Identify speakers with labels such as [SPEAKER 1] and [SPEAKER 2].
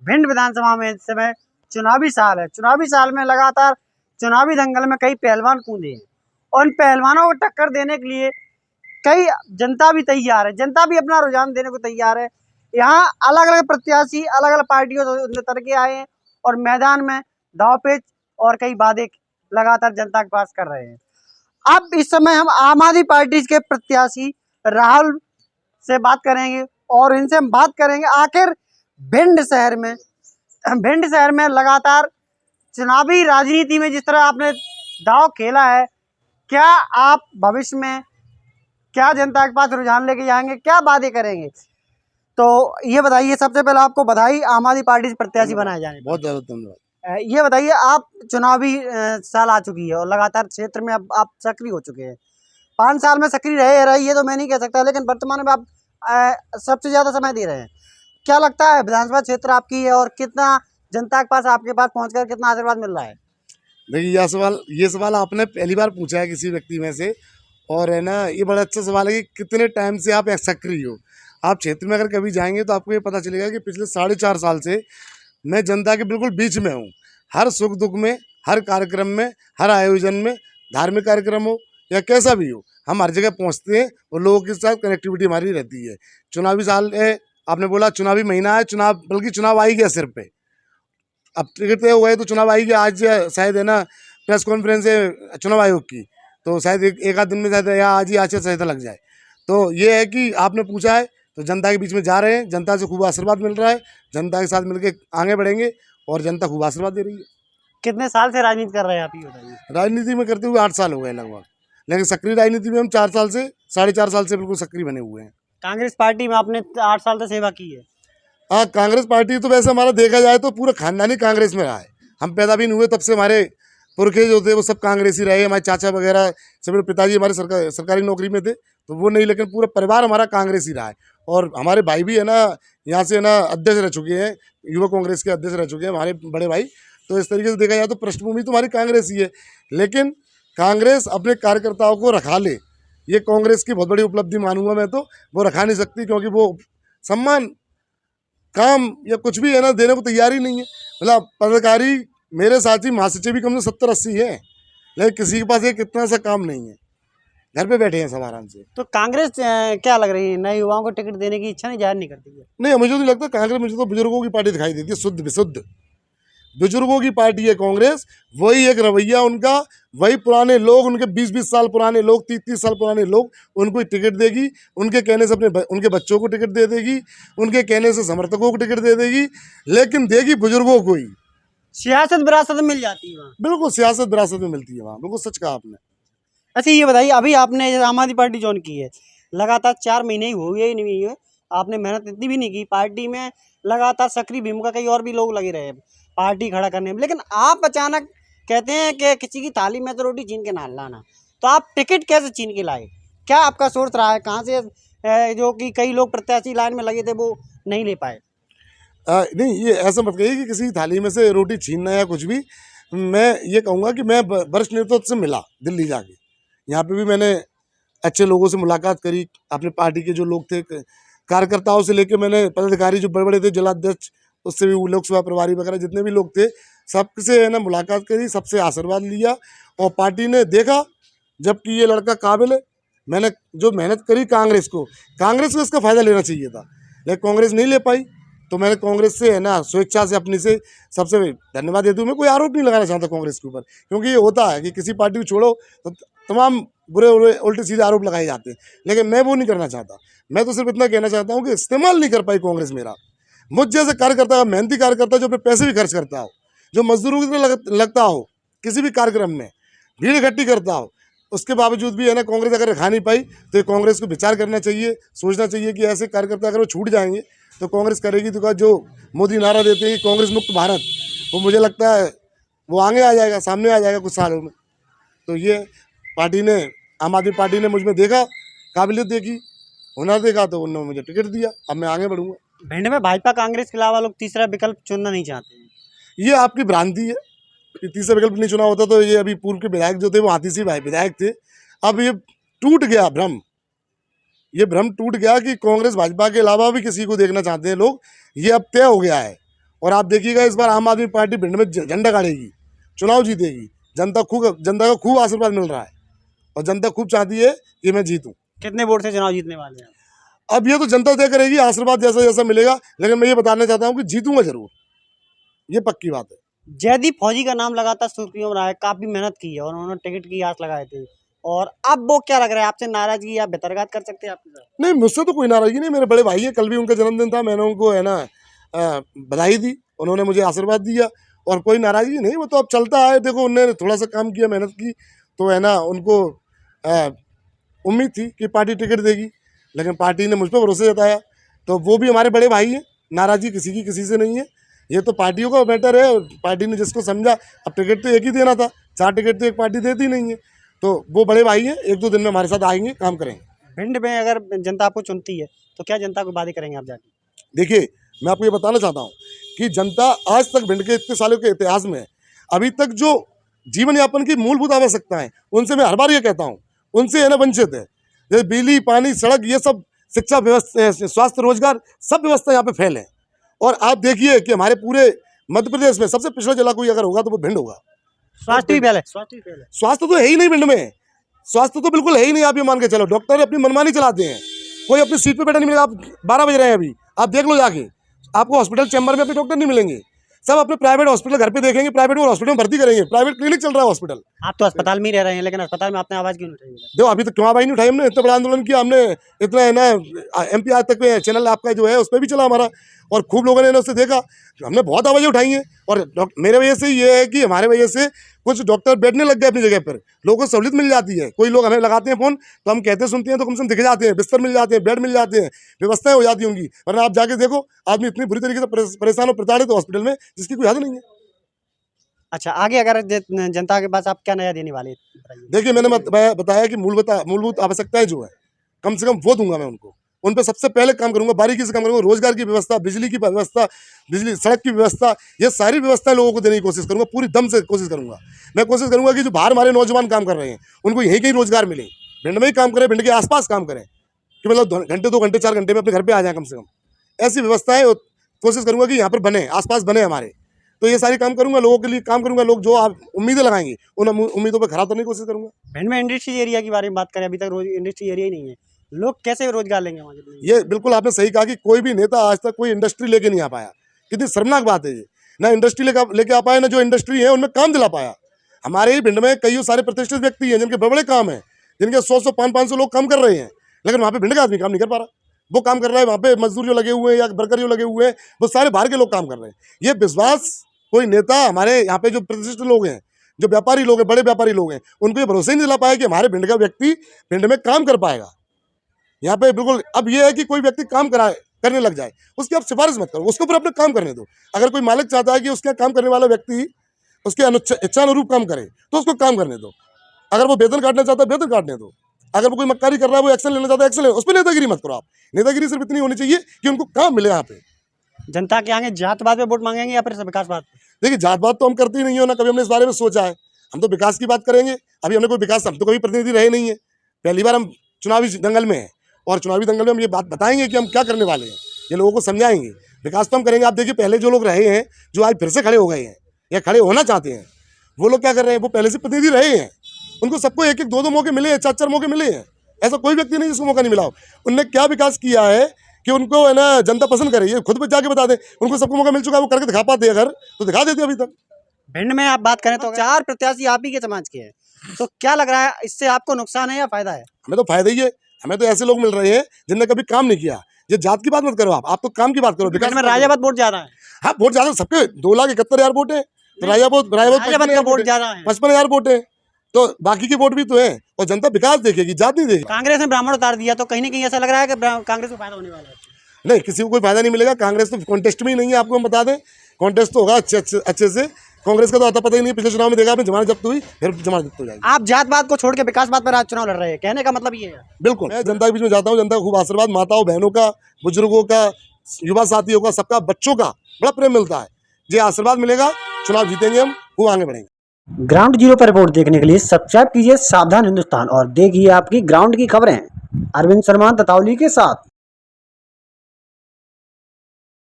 [SPEAKER 1] भिंड विधानसभा में इस समय चुनावी साल है। चुनावी साल में लगातार चुनावी दंगल में कई पहलवान कूदे हैं और इन पहलवानों को टक्कर देने के लिए कई जनता भी तैयार है, जनता भी अपना रुझान देने को तैयार है। यहाँ अलग अलग प्रत्याशी अलग अलग पार्टियों से उतर के आए हैं और मैदान में दावपेच और कई वादे लगातार जनता के पास कर रहे हैं। अब इस समय हम आम आदमी पार्टी के प्रत्याशी राहुल से बात करेंगे और इनसे हम बात करेंगे आखिर भिंड शहर में लगातार चुनावी राजनीति में जिस तरह आपने दांव खेला है, क्या आप भविष्य में क्या जनता के पास रुझान लेके जाएंगे, क्या वादे करेंगे? तो ये बताइए, सबसे पहले आपको बधाई आम आदमी पार्टी से प्रत्याशी बनाए जाने पर।
[SPEAKER 2] बहुत बहुत धन्यवाद।
[SPEAKER 1] ये बताइए, आप चुनावी साल आ चुकी है और लगातार क्षेत्र में अब आप सक्रिय हो चुके हैं। 5 साल में सक्रिय रहे ये तो मैं नहीं कह सकता, लेकिन वर्तमान में आप सबसे ज्यादा समय दे रहे हैं। क्या लगता है विधानसभा क्षेत्र आपकी है और कितना जनता के पास आपके पास पहुंचकर कितना आशीर्वाद मिल रहा है?
[SPEAKER 2] देखिए, ये सवाल आपने पहली बार पूछा है किसी व्यक्ति में से, और है ना, ये बड़ा अच्छा सवाल है कि कितने टाइम से आप सक्रिय हो। आप क्षेत्र में अगर कभी जाएंगे तो आपको ये पता चलेगा कि पिछले 4.5 साल से मैं जनता के बिल्कुल बीच में हूँ। हर सुख दुख में, हर कार्यक्रम में, हर आयोजन में, धार्मिक कार्यक्रम हो या कैसा भी हो, हम हर जगह पहुँचते हैं और लोगों के साथ कनेक्टिविटी हमारी रहती है। चुनावी साल है, आपने बोला चुनावी महीना है, बल्कि चुनाव आ ही गया सिर पे। अब टिकट तय हुआ है तो चुनाव आएगी। आज शायद है ना प्रेस कॉन्फ्रेंस है चुनाव आयोग की, तो शायद एक आध दिन में शायद या आज ही आचार संहिता लग जाए। तो ये है कि आपने पूछा है तो जनता के बीच में जा रहे हैं, जनता से खूब आशीर्वाद मिल रहा है, जनता के साथ मिलकर आगे बढ़ेंगे और जनता खूब आशीर्वाद दे रही है।
[SPEAKER 1] कितने साल से राजनीति कर रहे हैं आप, ये बताइए?
[SPEAKER 2] राजनीति में करते हुए 8 साल हो गए लगभग, लेकिन सक्रिय राजनीति में हम 4 साल से 4.5 साल से बिल्कुल सक्रिय बने हुए हैं।
[SPEAKER 1] कांग्रेस पार्टी में आपने 8 साल तक सेवा की है।
[SPEAKER 2] हाँ, कांग्रेस पार्टी तो वैसे हमारा देखा जाए तो पूरा खानदानी कांग्रेस में रहा है। हम पैदा भी नहीं हुए तब से हमारे पुरखे जो थे वो सब कांग्रेसी रहे। हमारे चाचा वगैरह सब, मेरे पिताजी हमारे सरकारी नौकरी में थे तो वो नहीं, लेकिन पूरा परिवार हमारा कांग्रेसी रहा है। और हमारे भाई भी है ना यहाँ से ना अध्यक्ष रह चुके हैं, युवा कांग्रेस के अध्यक्ष रह चुके हैं हमारे बड़े भाई। तो इस तरीके से देखा जाए तो पृष्ठभूमि तो हमारी कांग्रेस ही है, लेकिन कांग्रेस अपने कार्यकर्ताओं को रखा ले, ये कांग्रेस की बहुत बड़ी उपलब्धि मानूंगा मैं। तो वो रखा नहीं सकती क्योंकि वो सम्मान, काम या कुछ भी है ना देने को तैयार ही नहीं है। मतलब पदाधिकारी मेरे साथी महासचिव भी कम से 70-80 है, लेकिन किसी के पास एक इतना सा काम नहीं है, घर पे बैठे हैं सब आराम से।
[SPEAKER 1] तो कांग्रेस क्या लग रही है, नए युवाओं को टिकट देने की इच्छा नहीं जाहिर नहीं करती है?
[SPEAKER 2] नहीं, मुझे नहीं लगता कांग्रेस, मुझे तो बुजुर्गों की पार्टी दिखाई देती है, शुद्ध विशुद्ध बुजुर्गों की पार्टी है कांग्रेस। वही एक रवैया उनका, वही पुराने लोग, उनके 20-20 साल पुराने लोग, 30-30 साल पुराने लोग उनको टिकट देगी। उनके कहने से उनके बच्चों को टिकट दे देगी, उनके कहने से समर्थकों को टिकट दे देगी, लेकिन देगी बुजुर्गों को ही।
[SPEAKER 1] सियासत विरासत में मिल जाती है वहाँ।
[SPEAKER 2] बिल्कुल सियासत विरासत में मिलती है वहाँ, बिल्कुल सच कहा आपने।
[SPEAKER 1] अच्छा, ये बताइए, अभी आपने आम आदमी पार्टी ज्वाइन की है, लगातार 4 महीने ही हुए ही नहीं है, आपने मेहनत इतनी भी नहीं की पार्टी में, लगातार सक्रिय भूमिका, कई और भी लोग लगे रहे पार्टी खड़ा करने में, लेकिन आप अचानक कहते हैं कि किसी की थाली में तो रोटी छीन के ना लाना, तो आप टिकट कैसे छीन के लाए? क्या आपका सोर्स रहा है, कहाँ से जो कि कई लोग प्रत्याशी लाइन में लगे थे वो नहीं ले पाए?
[SPEAKER 2] नहीं, ये ऐसा मत कहिए कि किसी थाली में से रोटी छीनना या कुछ भी। मैं ये कहूँगा कि मैं वरिष्ठ नेतृत्व से मिला दिल्ली जाके, यहाँ पे भी मैंने अच्छे लोगों से मुलाकात करी, अपने पार्टी के जो लोग थे कार्यकर्ताओं से लेके मैंने पदाधिकारी जो बड़े बड़े थे, जिलाध्यक्ष, उससे भी लोकसभा प्रभारी वगैरह जितने भी लोग थे, सबसे है ना मुलाकात करी, सबसे आशीर्वाद लिया। और पार्टी ने देखा जबकि ये लड़का काबिल है, मैंने जो मेहनत करी कांग्रेस को इसका फ़ायदा लेना चाहिए था, लेकिन कांग्रेस नहीं ले पाई। तो मैंने कांग्रेस से है ना स्वेच्छा से अपनी से सबसे धन्यवाद देते हुए, मैं कोई आरोप नहीं लगाना चाहता कांग्रेस के ऊपर, क्योंकि ये होता है कि किसी पार्टी को छोड़ो तो तमाम बुरे उल्टे सीधे आरोप लगाए जाते हैं, लेकिन मैं वो नहीं करना चाहता। मैं तो सिर्फ इतना कहना चाहता हूँ कि इस्तेमाल नहीं कर पाई कांग्रेस मेरा। मुझ जैसे कार्यकर्ता, मेहनती कार्यकर्ता जो अपने पैसे भी खर्च करता हो, जो मजदूरों की तरह लगता हो, किसी भी कार्यक्रम में भीड़ इकट्ठी करता हो, उसके बावजूद भी है ना कांग्रेस अगर रखा नहीं पाई, तो ये कांग्रेस को विचार करना चाहिए, सोचना चाहिए कि ऐसे कार्यकर्ता अगर वो छूट जाएंगे तो कांग्रेस करेगी तो जो मोदी नारा देते हैं कि कांग्रेस मुक्त भारत, वो मुझे लगता है वो आगे आ जाएगा, सामने आ जाएगा कुछ सालों में। तो ये पार्टी ने, आम आदमी पार्टी ने मुझ में देखा, काबिलियत देखी, हुनर देखा, तो उन्होंने मुझे टिकट दिया, अब मैं आगे बढ़ूंगा।
[SPEAKER 1] भिंड में भाजपा कांग्रेस के अलावा लोग तीसरा विकल्प चुनना नहीं चाहते हैं।
[SPEAKER 2] ये आपकी भ्रांति है कि तीसरा विकल्प नहीं चुना होता तो ये अभी पूर्व के विधायक जो थे वो हाथी सिंह विधायक थे। अब ये टूट गया भ्रम, ये भ्रम टूट गया कि कांग्रेस भाजपा के अलावा भी किसी को देखना चाहते हैं लोग, ये अब तय हो गया है। और आप देखिएगा इस बार आम आदमी पार्टी भिंड में झंडा गाड़ेगी, चुनाव जीतेगी। जनता का खूब आशीर्वाद मिल रहा है और जनता खूब चाहती है कि मैं जीतूं।
[SPEAKER 1] कितने वोट से चुनाव जीतने वाले हैं?
[SPEAKER 2] अब ये तो जनता तय करेगी, आशीर्वाद जैसा जैसा मिलेगा, लेकिन मैं ये बताना चाहता हूँ कि जीतूंगा जरूर, ये पक्की बात है।
[SPEAKER 1] जयदीप फौजी का नाम लगातार सुर्खियों में रहा है, काफी मेहनत की है और उन्होंने टिकट की आस लगाए थे, और अब वो क्या लग रहा है, आपसे नाराजगी या बेतरगात कर सकते हैं आपके साथ?
[SPEAKER 2] नहीं, मुझसे तो कोई नाराजगी नहीं, मेरे बड़े भाई है, कल भी उनका जन्मदिन था, मैंने उनको है ना बधाई दी, उन्होंने मुझे आशीर्वाद दिया और कोई नाराजगी नहीं। वो तो अब चलता है, देखो उन्होंने थोड़ा सा काम किया, मेहनत की, तो है ना उनको उम्मीद थी कि पार्टी टिकट देगी, लेकिन पार्टी ने मुझ पर भरोसा जताया, तो वो भी हमारे बड़े भाई हैं, नाराजगी किसी से नहीं है। ये तो पार्टियों का मैटर है, पार्टी ने जिसको समझा, अब टिकट तो एक ही देना था, 4 टिकट तो एक पार्टी देती नहीं है, तो वो बड़े भाई हैं, 1-2 दिन में हमारे साथ आएंगे, काम करेंगे।
[SPEAKER 1] भिंड में अगर जनता आपको चुनती है तो क्या जनता को वादे करेंगे आप जाके?
[SPEAKER 2] देखिए, मैं आपको ये बताना चाहता हूँ कि जनता आज तक भिंड के इतने सालों के इतिहास में अभी तक जो जीवन यापन की मूलभूत आवश्यकताएं, उनसे मैं हर बार ये कहता हूँ, उनसे है ना वंचित है। जैसे बिजली, पानी, सड़क, ये सब, शिक्षा व्यवस्था, स्वास्थ्य, रोजगार, सब व्यवस्था यहाँ पे फेल है। और आप देखिए कि हमारे पूरे मध्य प्रदेश में सबसे पिछड़ा जिला कोई अगर होगा तो वो भिंड होगा।
[SPEAKER 1] स्वास्थ्य भी फेल है, स्वास्थ्य भी फेल है।
[SPEAKER 2] स्वास्थ्य तो है ही नहीं भिंड में, स्वास्थ्य तो बिल्कुल है ही नहीं। आप ये मान के चलो, डॉक्टर अपनी मनमानी चलाते हैं, कोई अपनी सीट पे बैठा नहीं मिलेगा। आप 12 बज रहे हैं अभी, आप देख लो जाके, आपको हॉस्पिटल चैम्बर में अपने डॉक्टर नहीं मिलेंगे, सब अपने प्राइवेट हॉस्पिटल घर पे देखेंगे, प्राइवेट हॉस्पिटल में भर्ती करेंगे, प्राइवेट क्लिनिक चल रहा है हॉस्पिटल।
[SPEAKER 1] आप तो अस्पताल में ही रह रहे हैं, लेकिन अस्पताल में आपने आवाज क्यों नहीं उठाई?
[SPEAKER 2] देखो अभी तक क्यों आवाज नहीं उठाई हमने, इतना बड़ा आंदोलन किया हमने, इतना है ना MP आज तक पे चैनल आपका जो है उस पर भी चला हमारा, और खूब लोगों ने उससे देखा, हमने बहुत आवाज़ें उठाई हैं। और मेरे वजह से ये है कि हमारे वजह से कुछ डॉक्टर बैठने लग गए अपनी जगह पर, लोगों को सहूलियत मिल जाती है। कोई लोग हमें लगाते हैं फ़ोन, तो हम कहते सुनते हैं, तो कम से कम दिख जाते हैं, बिस्तर मिल जाते हैं, बेड मिल जाते हैं, व्यवस्थाएं हो जाती होंगी। वरना आप जाके देखो, आदमी इतनी बुरी तरीके से परेशान और प्रताड़ित है हॉस्पिटल में, जिसकी कोई हद नहीं है।
[SPEAKER 1] अच्छा, आगे अगर जनता के पास आप क्या नया देने वाले हैं?
[SPEAKER 2] देखिए, मैंने बताया कि मूलभूत आवश्यकताएं जो है, कम से कम वो दूंगा मैं उनको, उन पर सबसे पहले काम करूंगा, बारीकी से काम करूंगा। रोजगार की व्यवस्था, बिजली की व्यवस्था, बिजली सड़क की व्यवस्था, ये सारी व्यवस्थाएं लोगों को देने की कोशिश करूंगा, पूरी दम से कोशिश करूंगा। मैं कोशिश करूंगा कि जो बाहर हमारे नौजवान काम कर रहे हैं, उनको यहीं कहीं रोजगार मिले, भिंड में ही काम करें, भिंड के आसपास काम करें, कि मतलब घंटे 2 घंटे 4 घंटे में अपने घर पर आ जाए कम से कम। ऐसी व्यवस्थाएँ कोशिश करूंगा कि यहाँ पर बने, आसपास बने हमारे। तो ये सारी काम करूंगा, लोगों के लिए काम करूंगा। लोग जो आप उम्मीदें लगाएंगे, उन उम्मीदों पर खरा उतरने की कोशिश करूंगा।
[SPEAKER 1] भिंड में इंडस्ट्री एरिया के बारे में बात करें, अभी तक इंडस्ट्री एरिया ही नहीं है, लोग कैसे रोजगार लेंगे वहाँ के?
[SPEAKER 2] ये बिल्कुल आपने सही कहा कि कोई भी नेता आज तक कोई इंडस्ट्री लेके नहीं आ पाया। कितनी शर्मनाक बात है ये, ना इंडस्ट्री लेके आ पाया, ना जो इंडस्ट्री है उनमें काम दिला पाया। हमारे ही भिंड में कई सारे प्रतिष्ठित व्यक्ति हैं जिनके बड़े काम हैं, जिनके 100-100, 500 लोग काम कर रहे हैं, लेकिन वहाँ पे भिंड का आदमी काम नहीं कर पा रहा। वो काम कर रहा है, वहाँ पे मजदूर जो लगे हुए हैं या वर्कर जो लगे हुए हैं, वो सारे बाहर के लोग काम कर रहे हैं। ये विश्वास कोई नेता, हमारे यहाँ पे जो प्रतिष्ठित लोग हैं, जो व्यापारी लोग हैं, बड़े व्यापारी लोग हैं, उनको ये भरोसा ही नहीं दिला पाया कि हमारे भिंड का व्यक्ति भिंड में काम कर पाएगा। यहाँ पे बिल्कुल अब ये है कि कोई व्यक्ति काम करने लग जाए, उसकी आप सिफारिश मत करो, उसके ऊपर अपने काम करने दो। अगर कोई मालिक चाहता है कि उसका काम करने वाला व्यक्ति उसके इच्छानुरूप काम करे, तो उसको काम करने दो। अगर वो वेतन काटना चाहता है, वेतन काटने दो। अगर वो कोई मक्कारी कर रहा है, वो एक्शन लेना चाहता है, एक्शन ले, उस पर नेतागिरी मत करो आप। नेतागिरी सिर्फ इतनी होनी चाहिए कि उनको काम मिले। यहाँ पे
[SPEAKER 1] जनता के आगे जातवाद पे वोट मांगेंगे या फिर विकासवाद?
[SPEAKER 2] देखिए, जातवाद तो हम करते ही नहीं हो ना, कभी हमने इस बारे में सोचा है। हम तो विकास की बात करेंगे। अभी हमने कोई विकास, हम तो कभी प्रतिनिधि रहे नहीं है, पहली बार हम चुनावी दंगल में हैं, और चुनावी दंगल में हम ये बात बताएंगे कि हम क्या करने वाले हैं, ये लोगों को समझाएंगे। विकास तो हम करेंगे। आप देखिए, पहले जो लोग रहे हैं, जो आज फिर से खड़े हो गए हैं या खड़े होना चाहते हैं, वो लोग क्या कर रहे हैं, वो पहले से प्रतिनिधि रहे हैं, उनको सबको 1-1, 2-2 मौके मिले हैं, 4-4 मौके मिले हैं। ऐसा कोई व्यक्ति नहीं जिसको मौका नहीं मिला हो। उनने क्या विकास किया है कि उनको है ना जनता पसंद करे, ये खुद पे जाके बता दें। उनको सबको मौका मिल चुका है, वो करके दिखा पाते अगर तो दिखा देते अभी तक।
[SPEAKER 1] भिंड में आप बात करें तो 4 प्रत्याशी आप ही के समाज के हैं, तो क्या लग रहा है, इससे आपको नुकसान है या फायदा है?
[SPEAKER 2] हमें तो फायदा ही है। हमें तो ऐसे लोग मिल रहे हैं जिनने कभी काम नहीं किया। ये जात की बात मत करो, आप तो काम की बात करो।
[SPEAKER 1] भिंड में राजावत वोट ज्यादा है।
[SPEAKER 2] हाँ, वोट ज्यादा, सबके 2,71,000 वोट है, तो राजावत
[SPEAKER 1] का वोट ज्यादा है,
[SPEAKER 2] 55,000 वोट है, तो बाकी के वोट भी तो है। और जनता विकास देखेगी, जात नहीं देखेगी।
[SPEAKER 1] कांग्रेस ने ब्राह्मण उतार दिया, तो कहीं ना कहीं ऐसा लग रहा है कि कांग्रेस को फायदा होने वाला है।
[SPEAKER 2] नहीं, किसी को कोई फायदा नहीं मिलेगा। कांग्रेस तो कॉन्टेस्ट में ही नहीं है, आपको हम बता दें। कॉन्टेस्ट तो होगा अच्छे से। कांग्रेस का तो आता पता ही नहीं, पिछले चुनाव में देखा आपने, जमानत जब्त हुई, फिर जमानत जब्त हो जाएगी।
[SPEAKER 1] आप जातवाद को छोड़ के विकासवाद पर आज चुनाव लड़ रहे हैं, कहने का मतलब ये है?
[SPEAKER 2] बिल्कुल, मैं जनता के बीच में जाता हूँ, जनता का खूब आशीर्वाद, माताओं बहनों का, बुजुर्गों का, युवा साथियों का, सबका, बच्चों का बड़ा प्रेम मिलता है। ये आशीर्वाद मिलेगा, चुनाव जीतेंगे हम, खूब आगे बढ़ेंगे।
[SPEAKER 1] ग्राउंड जीरो पर रिपोर्ट देखने के लिए सब्सक्राइब कीजिए सावधान हिंदुस्तान और देखिए आपकी ग्राउंड की खबरें अरविंद शर्मा ततावली के साथ।